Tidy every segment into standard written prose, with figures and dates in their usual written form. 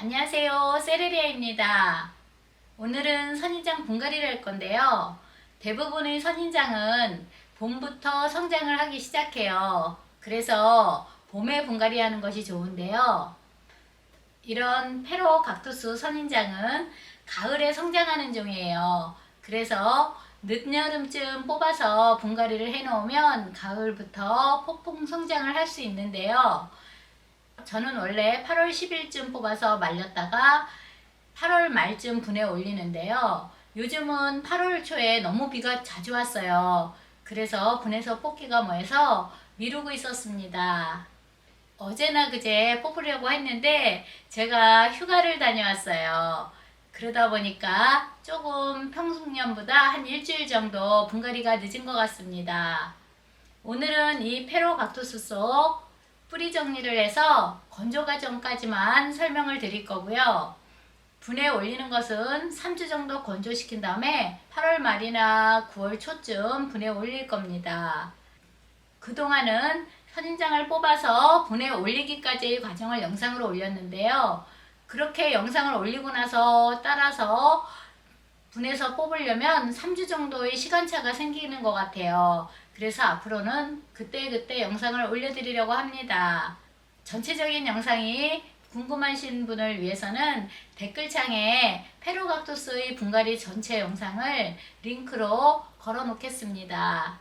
안녕하세요, 세레리아입니다. 오늘은 선인장 분갈이를 할 건데요. 대부분의 선인장은 봄부터 성장을 하기 시작해요. 그래서 봄에 분갈이 하는 것이 좋은데요. 이런 페로 각투스 선인장은 가을에 성장하는 종이에요. 그래서 늦여름쯤 뽑아서 분갈이를 해 놓으면 가을부터 폭풍 성장을 할 수 있는데요. 저는 원래 8월 10일쯤 뽑아서 말렸다가 8월 말쯤 분에 올리는데요. 요즘은 8월 초에 너무 비가 자주 왔어요. 그래서 분에서 뽑기가 뭐해서 미루고 있었습니다. 어제나 그제 뽑으려고 했는데 제가 휴가를 다녀왔어요. 그러다 보니까 조금 평소년보다 한 일주일 정도 분갈이가 늦은 것 같습니다. 오늘은 이 페로 각투스 속 뿌리 정리를 해서 건조 과정까지만 설명을 드릴 거고요. 분에 올리는 것은 3주 정도 건조시킨 다음에 8월 말이나 9월 초쯤 분에 올릴 겁니다. 그동안은 선인장을 뽑아서 분에 올리기까지의 과정을 영상으로 올렸는데요. 그렇게 영상을 올리고 나서 따라서 분에서 뽑으려면 3주 정도의 시간차가 생기는 것 같아요. 그래서 앞으로는 그때그때 영상을 올려드리려고 합니다. 전체적인 영상이 궁금하신 분을 위해서는 댓글창에 페로각투스의 분갈이 전체 영상을 링크로 걸어 놓겠습니다.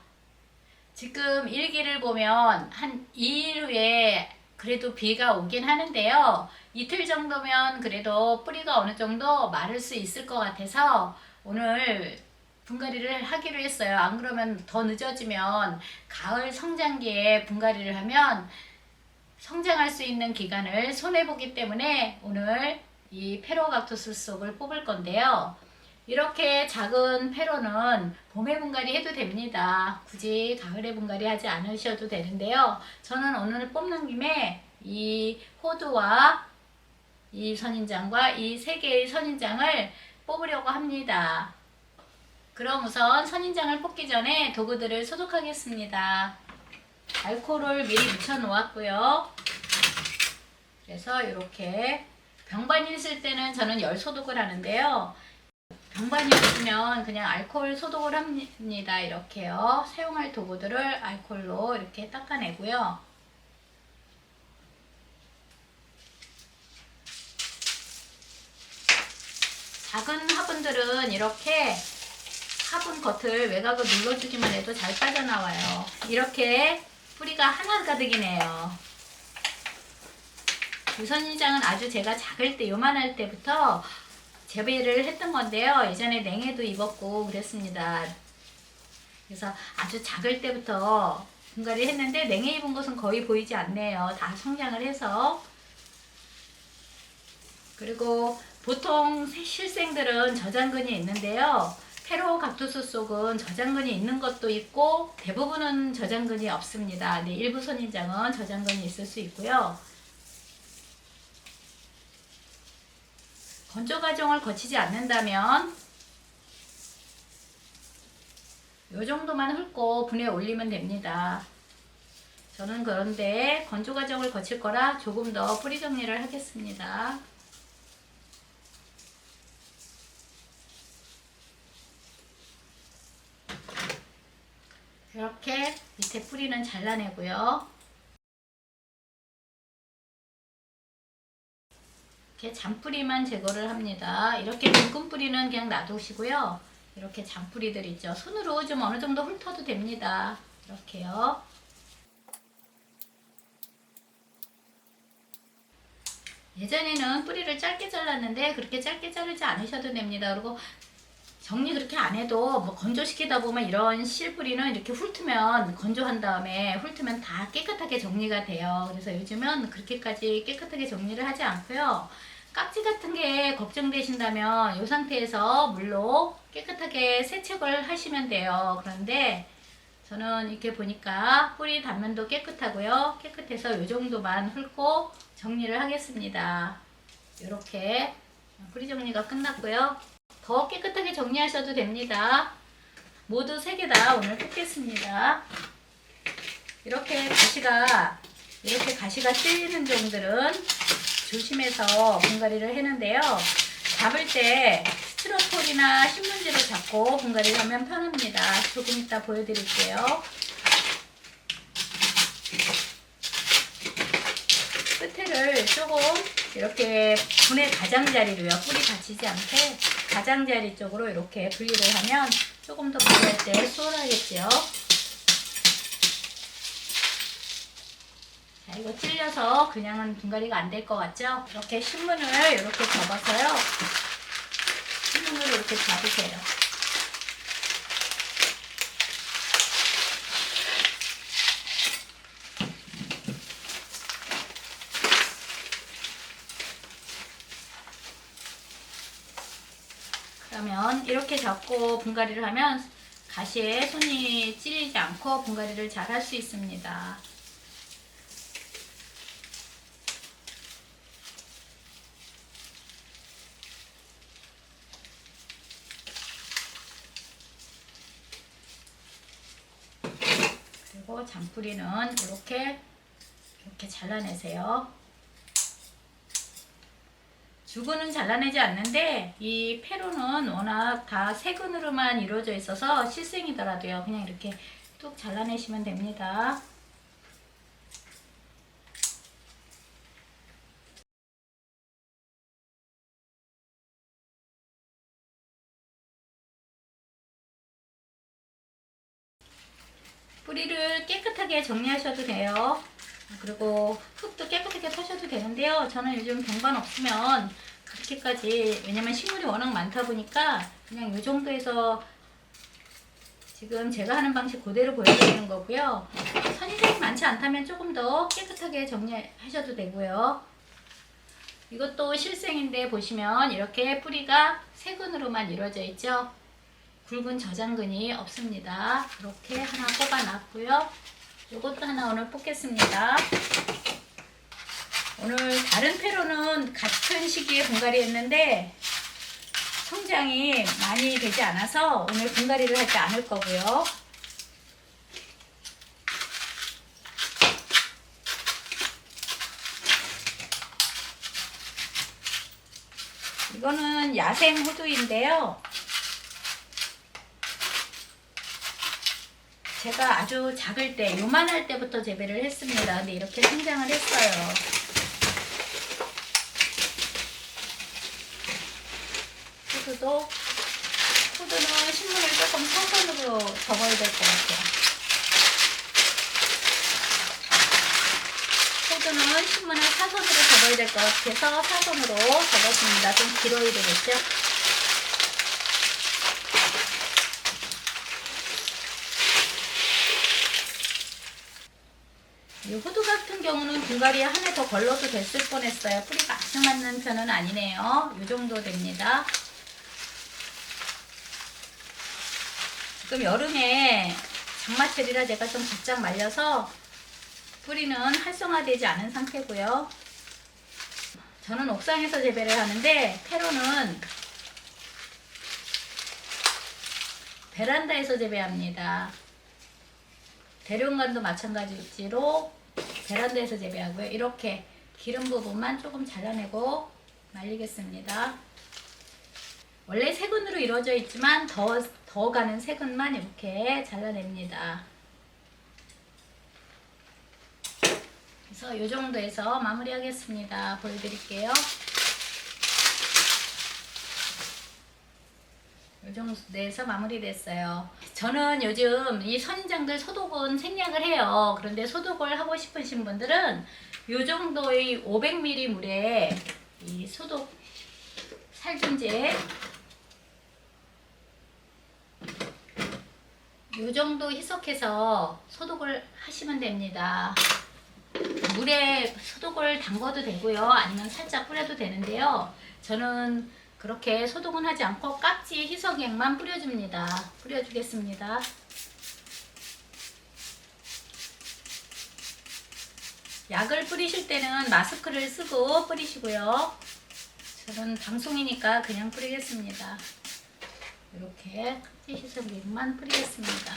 지금 일기를 보면 한 2일 후에 그래도 비가 오긴 하는데요. 이틀 정도면 그래도 뿌리가 어느 정도 마를 수 있을 것 같아서 오늘 분갈이를 하기로 했어요. 안 그러면 더 늦어지면 가을 성장기에 분갈이를 하면 성장할 수 있는 기간을 손해보기 때문에 오늘 이 페로각투스 속을 뽑을 건데요. 이렇게 작은 페로는 봄에 분갈이 해도 됩니다. 굳이 가을에 분갈이 하지 않으셔도 되는데요. 저는 오늘 뽑는 김에 이 호두와 이 선인장과 이 세 개의 선인장을 뽑으려고 합니다. 그럼 우선 선인장을 뽑기 전에 도구들을 소독하겠습니다. 알코올을 미리 묻혀 놓았고요. 그래서 이렇게 병반이 있을 때는 저는 열 소독을 하는데요. 병반이 없으면 그냥 알코올 소독을 합니다. 이렇게요. 사용할 도구들을 알코올로 이렇게 닦아내고요. 작은 화분들은 이렇게 화분 겉을 외곽을 눌러주기만 해도 잘 빠져나와요. 이렇게 뿌리가 하나 가득이네요. 이 선인장은 아주 제가 작을 때 요만할 때부터 재배를 했던 건데요. 예전에 냉해도 입었고 그랬습니다. 그래서 아주 작을 때부터 분갈이 했는데 냉해 입은 것은 거의 보이지 않네요. 다 성장을 해서. 그리고 보통 실생들은 저장근이 있는데요. 페로각투스 속은 저장근이 있는 것도 있고 대부분은 저장근이 없습니다. 네, 일부 선인장은 저장근이 있을 수 있고요. 건조 과정을 거치지 않는다면 이 정도만 훑고 분에 올리면 됩니다. 저는 그런데 건조 과정을 거칠 거라 조금 더 뿌리 정리를 하겠습니다. 이렇게 밑에 뿌리는 잘라내고요. 이렇게 잔뿌리만 제거를 합니다. 이렇게 묶은 뿌리는 그냥 놔두시고요. 이렇게 잔뿌리들 있죠. 손으로 좀 어느 정도 훑어도 됩니다. 이렇게요. 예전에는 뿌리를 짧게 잘랐는데 그렇게 짧게 자르지 않으셔도 됩니다. 그리고 정리 그렇게 안 해도 뭐 건조시키다 보면 이런 실뿌리는 이렇게 훑으면 건조한 다음에 훑으면 다 깨끗하게 정리가 돼요. 그래서 요즘은 그렇게까지 깨끗하게 정리를 하지 않고요. 깍지 같은 게 걱정되신다면 이 상태에서 물로 깨끗하게 세척을 하시면 돼요. 그런데 저는 이렇게 보니까 뿌리 단면도 깨끗하고요. 깨끗해서 이 정도만 훑고 정리를 하겠습니다. 이렇게 뿌리 정리가 끝났고요. 더 깨끗하게 정리하셔도 됩니다. 모두 3개 다 오늘 뽑겠습니다. 이렇게 가시가 찔리는 종들은 조심해서 분갈이를 했는데요. 잡을 때 스티로폴이나 신문지로 잡고 분갈이를 하면 편합니다. 조금 이따 보여드릴게요. 끝에를 조금 이렇게 분의 가장자리로요. 뿌리 다치지 않게 가장자리 쪽으로 이렇게 분리를 하면 조금 더 분리할 때 수월하겠죠. 자, 이거 찔려서 그냥은 분갈이가 안 될 것 같죠? 이렇게 신문을 이렇게 접어서요. 신문을 이렇게 잡으세요. 그러면 이렇게 잡고 분갈이를 하면 가시에 손이 찔리지 않고 분갈이를 잘 할 수 있습니다. 그리고 잔뿌리는 이렇게 잘라내세요. 주근은 잘라내지 않는데 이 페로는 워낙 다 세근으로만 이루어져 있어서 실생이더라도요. 그냥 이렇게 뚝 잘라내시면 됩니다. 뿌리를 깨끗하게 정리하셔도 돼요. 그리고 흙도 깨끗하게 터셔도 되는데요. 저는 요즘 병반 없으면 그렇게까지, 왜냐면 식물이 워낙 많다 보니까 그냥 이 정도에서 지금 제가 하는 방식 그대로 보여드리는 거고요. 선인장이 많지 않다면 조금 더 깨끗하게 정리하셔도 되고요. 이것도 실생인데 보시면 이렇게 뿌리가 세근으로만 이루어져 있죠. 굵은 저장근이 없습니다. 이렇게 하나 뽑아놨고요. 이것도 하나 오늘 뽑겠습니다. 오늘 다른 페로는 같은 시기에 분갈이 했는데 성장이 많이 되지 않아서 오늘 분갈이를 하지 않을 거고요. 이거는 야생 호두인데요. 제가 아주 작을 때, 요만할 때부터 재배를 했습니다. 근데 이렇게 성장을 했어요. 호두는 신문을 조금 사선으로 접어야 될 것 같아요. 호두는 신문을 사선으로 접어야 될 것 같아서 사선으로 접었습니다. 좀 길어야 되겠죠? 이 호두 같은 경우는 분갈이 한 해 더 걸러도 됐을 뻔했어요. 뿌리가 아주 맞는 편은 아니네요. 이 정도 됩니다. 지금 여름에 장마철이라 제가 좀 바짝 말려서 뿌리는 활성화되지 않은 상태고요. 저는 옥상에서 재배를 하는데 페로는 베란다에서 재배합니다. 대룡간도 마찬가지로 베란다에서 재배하고요. 이렇게 기름 부분만 조금 잘라내고 말리겠습니다. 원래 세근으로 이루어져 있지만 더 가는 세근만 이렇게 잘라냅니다. 그래서 이 정도에서 마무리하겠습니다. 보여드릴게요. 이 정도에서 마무리됐어요. 저는 요즘 이 선인장들 소독은 생략을 해요. 그런데 소독을 하고 싶으신 분들은 이 정도의 500ml 물에 이 소독 살균제 이 정도 희석해서 소독을 하시면 됩니다. 물에 소독을 담궈도 되고요. 아니면 살짝 뿌려도 되는데요. 저는 그렇게 소독은 하지 않고 깍지 희석액만 뿌려줍니다. 뿌려주겠습니다. 약을 뿌리실 때는 마스크를 쓰고 뿌리시고요. 저는 방송이니까 그냥 뿌리겠습니다. 이렇게 깍지 희석액만 뿌리겠습니다.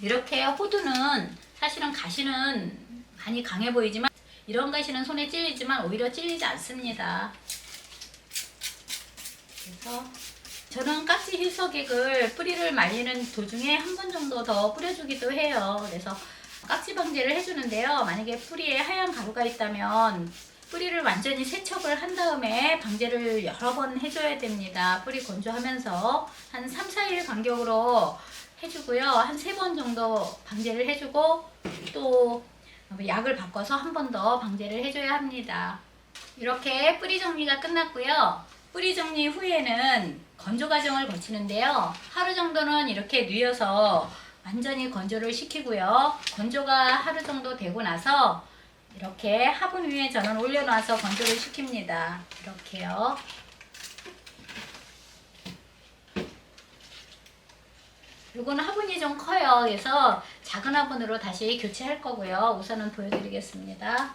이렇게 호두는 사실은 가시는 많이 강해 보이지만 이런 가시는 손에 찔리지만 오히려 찔리지 않습니다. 그래서 저는 깍지 희석액을 뿌리를 말리는 도중에 한 번 정도 더 뿌려주기도 해요. 그래서 깍지 방제를 해주는데요. 만약에 뿌리에 하얀 가루가 있다면 뿌리를 완전히 세척을 한 다음에 방제를 여러 번 해줘야 됩니다. 뿌리 건조하면서 한 3, 4일 간격으로 해주고요. 한 3번 정도 방제를 해주고 또 약을 바꿔서 한 번 더 방제를 해줘야 합니다. 이렇게 뿌리 정리가 끝났고요. 뿌리 정리 후에는 건조 과정을 거치는데요. 하루 정도는 이렇게 뉘어서 완전히 건조를 시키고요. 건조가 하루 정도 되고 나서 이렇게 화분 위에 저는 올려놔서 건조를 시킵니다. 이렇게요. 요거는 화분이 좀 커요. 그래서 작은 화분으로 다시 교체할 거고요. 우선은 보여드리겠습니다.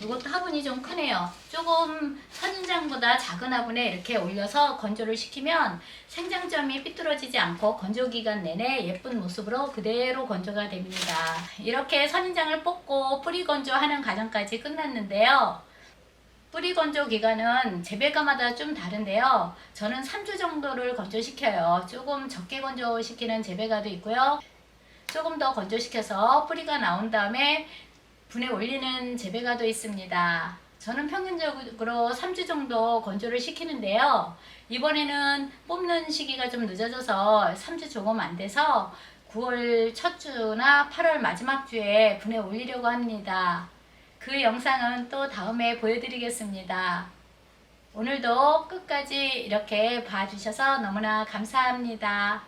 이것도 화분이 좀 크네요. 조금 선인장보다 작은 화분에 이렇게 올려서 건조를 시키면 생장점이 삐뚤어지지 않고 건조기간 내내 예쁜 모습으로 그대로 건조가 됩니다. 이렇게 선인장을 뽑고 뿌리 건조하는 과정까지 끝났는데요. 뿌리 건조 기간은 재배가마다 좀 다른데요. 저는 3주 정도를 건조시켜요. 조금 적게 건조시키는 재배가도 있고요. 조금 더 건조시켜서 뿌리가 나온 다음에 분에 올리는 재배가도 있습니다. 저는 평균적으로 3주 정도 건조를 시키는데요. 이번에는 뽑는 시기가 좀 늦어져서 3주 조금 안 돼서 9월 첫 주나 8월 마지막 주에 분에 올리려고 합니다. 그 영상은 또 다음에 보여드리겠습니다. 오늘도 끝까지 이렇게 봐주셔서 너무나 감사합니다.